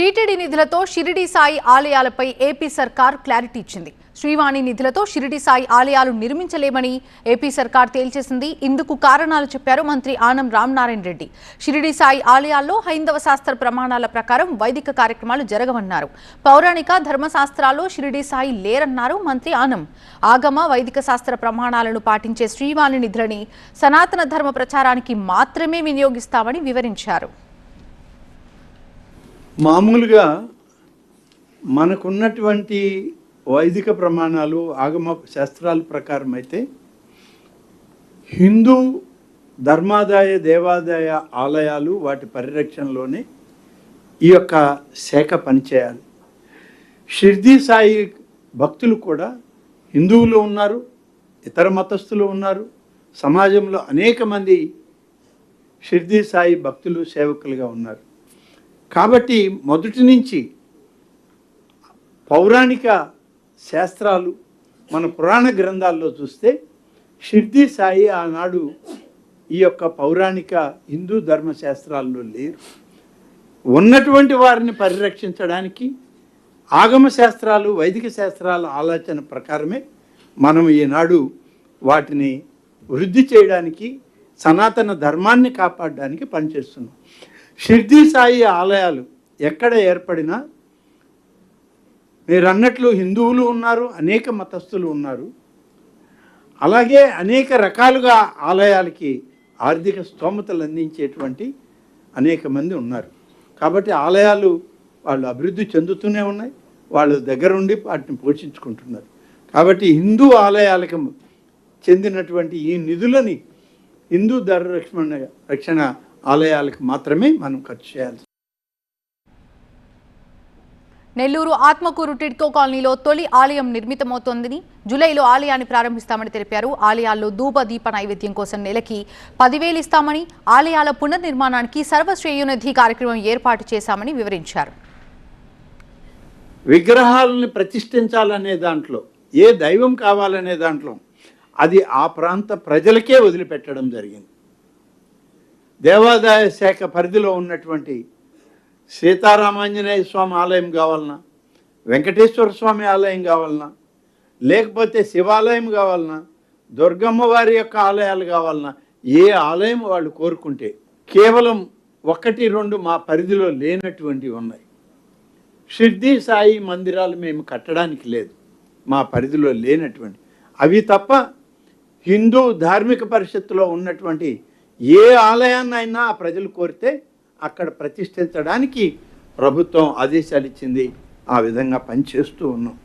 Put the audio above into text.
TTD నిధులతో Shirdi Sai ఆలయాలపై AP సర్కార్ clarity ఇచ్చింది. శ్రీవాణి నిధులతో షిరిడి సాయి ఆలయాలు నిర్మించలేమని ఏపీ సర్కార్ తేల్చేసింది. ఇందుకు కారణాలు చెప్పారు మంత్రి ఆనం రామనారాయణ రెడ్డి. షిరిడి సాయి ఆలయాల్లో హైందవ శాస్త్ర ప్రమాణాల ప్రకారం వైదిక కార్యక్రమాలు జరగవన్నారు. పౌరాణిక ధర్మశాస్త్రాల్లో షిరిడి సాయి లేరన్నారు మంత్రి ఆనం. ఆగమ వైదిక శాస్త్ర ప్రమాణాలను పాటించే శ్రీవాణి నిధులని సనాతన ధర్మ ప్రచారానికి మాత్రమే వినియోగిస్తామని వివరించారు. మామూలుగా మనకున్నటువంటి వైదిక ప్రమాణాలు ఆగమ శాస్త్రాల ప్రకారం అయితే హిందూ ధర్మాదాయ దేవాదాయ ఆలయాలు వాటి పరిరక్షణలోనే ఈ యొక్క శాఖ పనిచేయాలి. షిర్డీ సాయి భక్తులు కూడా హిందువులు ఉన్నారు, ఇతర మతస్థులు ఉన్నారు. సమాజంలో అనేక మంది షిర్డీ సాయి భక్తులు సేవకులుగా ఉన్నారు. కాబట్టి మొదటి నుంచి పౌరాణిక శాస్త్రాలు మన పురాణ గ్రంథాల్లో చూస్తే షిర్డీ సాయి ఆనాడు ఈ యొక్క పౌరాణిక హిందూ ధర్మశాస్త్రాల్లో లేరు. ఉన్నటువంటి వారిని పరిరక్షించడానికి ఆగమ శాస్త్రాలు వైదిక శాస్త్రాల ఆలోచన ప్రకారమే మనం ఈనాడు వాటిని వృద్ధి చేయడానికి సనాతన ధర్మాన్ని కాపాడడానికి పనిచేస్తున్నాం. షిర్డీ సాయి ఆలయాలు ఎక్కడ ఏర్పడినా మీరు అన్నట్లు హిందువులు ఉన్నారు, అనేక మతస్థులు ఉన్నారు. అలాగే అనేక రకాలుగా ఆలయాలకి ఆర్థిక స్తోమతలు అందించేటువంటి అనేక మంది ఉన్నారు. కాబట్టి ఆలయాలు వాళ్ళు అభివృద్ధి చెందుతూనే ఉన్నాయి, వాళ్ళు దగ్గరుండి వాటిని పోషించుకుంటున్నారు. కాబట్టి హిందూ ఆలయాలకు చెందినటువంటి ఈ నిధులని హిందూ రక్షణ ఆలయాలకు మాత్రమే మనం ఖర్చు చేయాలి. నెల్లూరు ఆత్మకూరు టిడ్కో కాలనీలో తొలి ఆలయం నిర్మితమవుతోందని, జూలైలో ఆలయాన్ని ప్రారంభిస్తామని తెలిపారు. ఆలయాల్లో ధూప దీప నైవేద్యం కోసం నెలకి 10,000 ఇస్తామని, ఆలయాల పునర్నిర్మాణానికి సర్వశ్రేయోనిధి కార్యక్రమం ఏర్పాటు చేశామని వివరించారు. విగ్రహాలను ప్రతిష్ఠించాలనే దాంట్లో, ఏ దైవం కావాలనే దాంట్లో అది ఆ ప్రాంత ప్రజలకే వదిలిపెట్టడం జరిగింది. దేవాదాయ శాఖ పరిధిలో ఉన్నటువంటి సీతారామాంజనేయ స్వామి ఆలయం కావాలన్నా, వెంకటేశ్వర స్వామి ఆలయం కావాలన్నా, లేకపోతే శివాలయం కావాలన్నా, దుర్గమ్మ వారి యొక్క ఆలయాలు కావాలన్నా, ఏ ఆలయం వాళ్ళు కోరుకుంటే కేవలం 1-2 మా పరిధిలో లేనటువంటివి ఉన్నాయి. షిర్డీ సాయి మందిరాలు మేము కట్టడానికి లేదు, మా పరిధిలో లేనటువంటి అవి తప్ప హిందూ ధార్మిక పరిషత్తులో ఉన్నటువంటి ఏ ఆలయాన్నైనా ఆ ప్రజలు కోరితే అక్కడ ప్రతిష్ఠించడానికి ప్రభుత్వం ఆదేశాలు ఇచ్చింది. ఆ విధంగా పనిచేస్తూ ఉన్నాం.